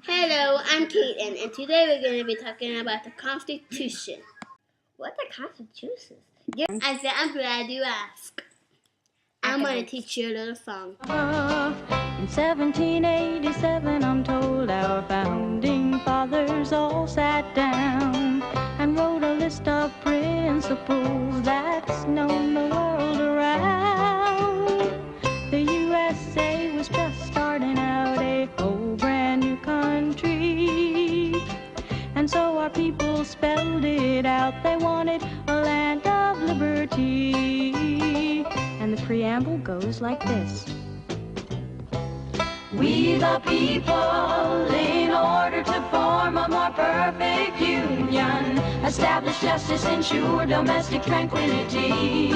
Hello, I'm Caitlin, and today we're going to be talking about the Constitution. What the Constitution? I said, I'm glad you asked. I'm going to teach you a little song. In 1787, I'm told our founding fathers all sat down and wrote a list of principles that's known the world around. The USA was just starting out a whole brand new country, and so our people spelled it out. They wanted a land of liberty, and the preamble goes like this. We the people, in order to form a more perfect union, establish justice, ensure domestic tranquility,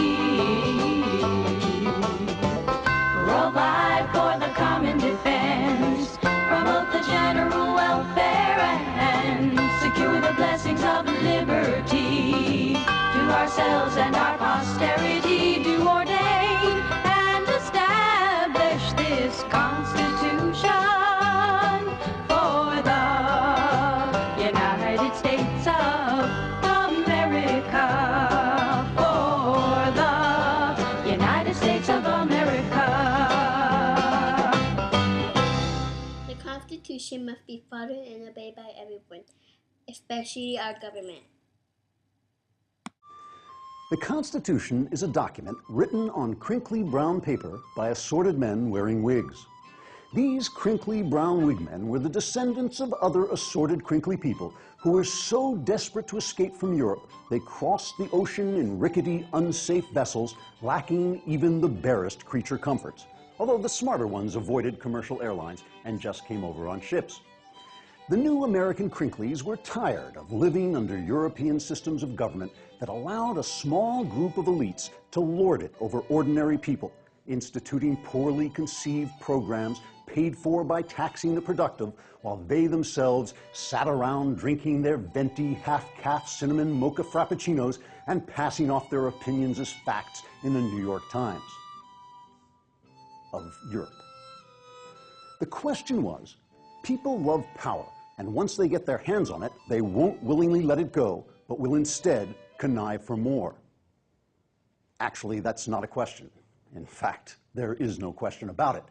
provide for the common defense, promote the general welfare, and secure the blessings of liberty to ourselves and our posterity, do ordain and establish this Constitution for the United States of America, for the United States of America. The Constitution must be followed and obeyed by everyone, especially our government. The Constitution is a document written on crinkly brown paper by assorted men wearing wigs. These crinkly brown wig men were the descendants of other assorted crinkly people who were so desperate to escape from Europe, they crossed the ocean in rickety, unsafe vessels, lacking even the barest creature comforts, although the smarter ones avoided commercial airlines and just came over on ships. The new American Crinklies were tired of living under European systems of government that allowed a small group of elites to lord it over ordinary people, instituting poorly conceived programs paid for by taxing the productive, while they themselves sat around drinking their venti half-calf cinnamon mocha frappuccinos and passing off their opinions as facts in the New York Times of Europe. The question was, people love power, and once they get their hands on it, they won't willingly let it go, but will instead connive for more. Actually, that's not a question. In fact, there is no question about it.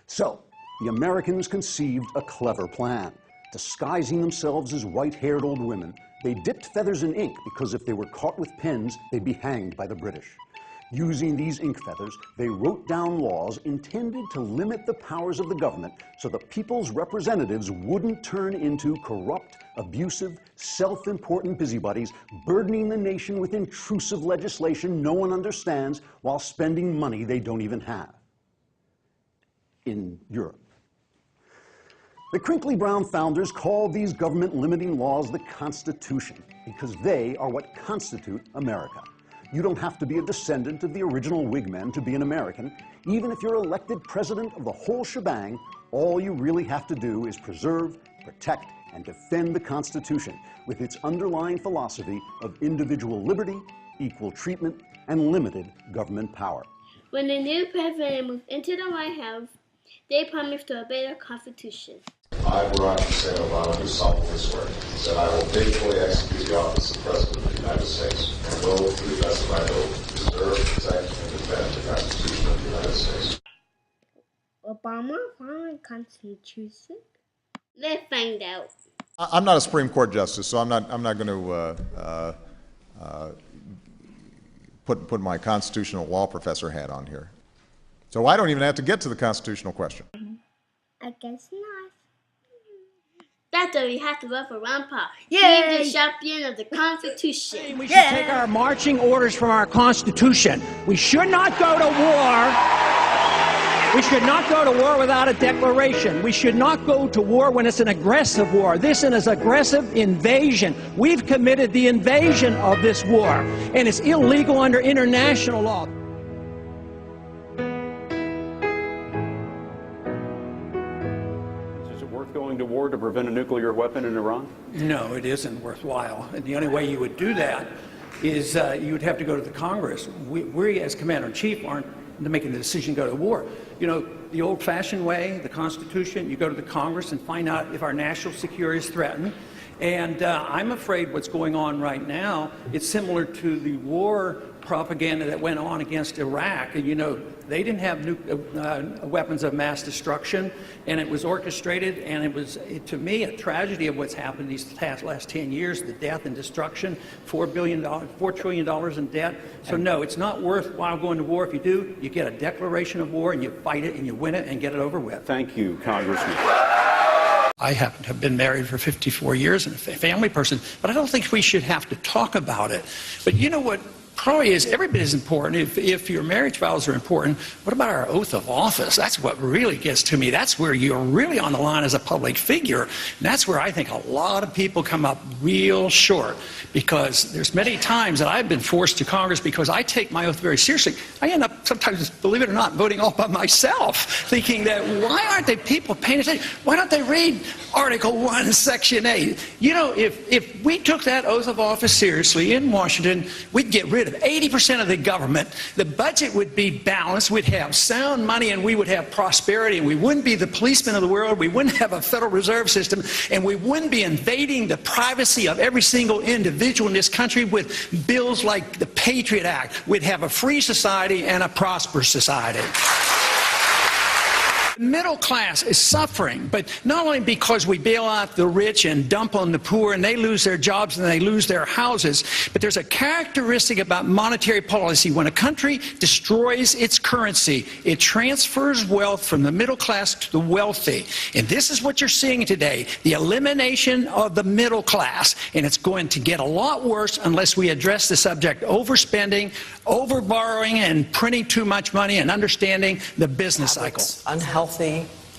So, the Americans conceived a clever plan. Disguising themselves as white-haired old women, they dipped feathers in ink because if they were caught with pens, they'd be hanged by the British. Using these ink feathers, they wrote down laws intended to limit the powers of the government so the people's representatives wouldn't turn into corrupt, abusive, self-important busybodies, burdening the nation with intrusive legislation no one understands while spending money they don't even have. In Europe. The crinkly brown founders called these government-limiting laws the Constitution because they are what constitute America. You don't have to be a descendant of the original Whigmen to be an American. Even if you're elected president of the whole shebang, all you really have to do is preserve, protect, and defend the Constitution with its underlying philosophy of individual liberty, equal treatment, and limited government power. When the new president moved into the White House, they promised to obey the Constitution. I, Barack Hussein Obama, do solemnly swear that I will faithfully execute the office of President of the United States and will, to the best of my ability, preserve, protect, and defend the Constitution of the United States. Obama following Constitution? Let's find out. I'm not a Supreme Court justice, so I'm not going to put my constitutional law professor hat on here. So I don't even have to get to the constitutional question. I guess not. That's why we have to vote for Ron Paul. Yay! He's the champion of the Constitution. We should take our marching orders from our Constitution. We should not go to war. We should not go to war without a declaration. We should not go to war when it's an aggressive war. This is an aggressive invasion. We've committed the invasion of this war, and it's illegal under international law. Is it worth going to war to prevent a nuclear weapon in Iran? No, it isn't worthwhile. And the only way you would do that is you would have to go to the Congress. We as Commander-in-Chief aren't making the decision to go to war. You know, the old-fashioned way, the Constitution. You go to the Congress and find out if our national security is threatened. And I'm afraid what's going on right now, it's similar to the war propaganda that went on against Iraq. And, you know, they didn't have weapons of mass destruction, and it was orchestrated, and it was, to me, a tragedy of what's happened these last 10 years, the death and destruction, $4 trillion in debt. So, no, it's not worthwhile going to war. If you do, you get a declaration of war, and you fight it, and you win it, and get it over with. Thank you, Congressman. I happen to have been married for 54 years and a family person, but I don't think we should have to talk about it. But you know what probably is every bit as important, if your marriage vows are important, what about our oath of office? That's what really gets to me. That's where you're really on the line as a public figure. And that's where I think a lot of people come up real short, because there's many times that I've been forced to Congress because I take my oath very seriously. I end up sometimes, believe it or not, voting all by myself, thinking that why aren't they people paying attention? Why don't they read Article 1, Section 8? You know, if we took that oath of office seriously in Washington, we'd get rid of 80% of the government. The budget would be balanced. We'd have sound money, and we would have prosperity, and we wouldn't be the policemen of the world. We wouldn't have a Federal Reserve System, and we wouldn't be invading the privacy of every single individual in this country with bills like the Patriot Act. We'd have a free society and a prosperous society. The middle class is suffering, but not only because we bail out the rich and dump on the poor and they lose their jobs and they lose their houses, but there's a characteristic about monetary policy. When a country destroys its currency, it transfers wealth from the middle class to the wealthy. And this is what you're seeing today, the elimination of the middle class. And it's going to get a lot worse unless we address the subject overspending, overborrowing, and printing too much money, and understanding the business cycle. Unhealthy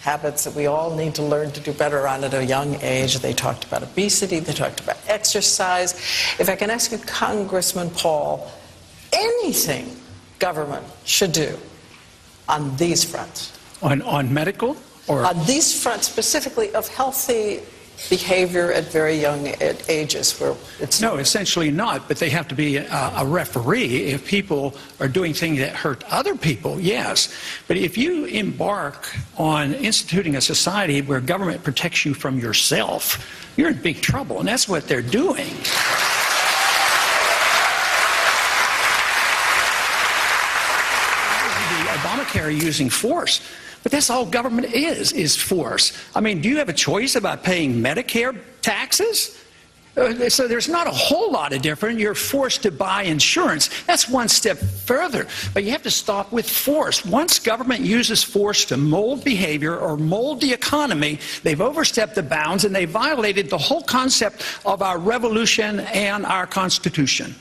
habits that we all need to learn to do better on at a young age. They talked about obesity, they talked about exercise. If I can ask you, Congressman Paul, anything government should do on these fronts? On medical? Or on these fronts specifically of healthy behavior at very young ages where it's... No, essentially not, but they have to be a referee. If people are doing things that hurt other people, yes. But if you embark on instituting a society where government protects you from yourself, you're in big trouble, and that's what they're doing. The Obamacare using force. But that's all government is force. I mean, do you have a choice about paying Medicare taxes? So there's not a whole lot of difference. You're forced to buy insurance. That's one step further. But you have to stop with force. Once government uses force to mold behavior or mold the economy, they've overstepped the bounds and they violated the whole concept of our revolution and our Constitution.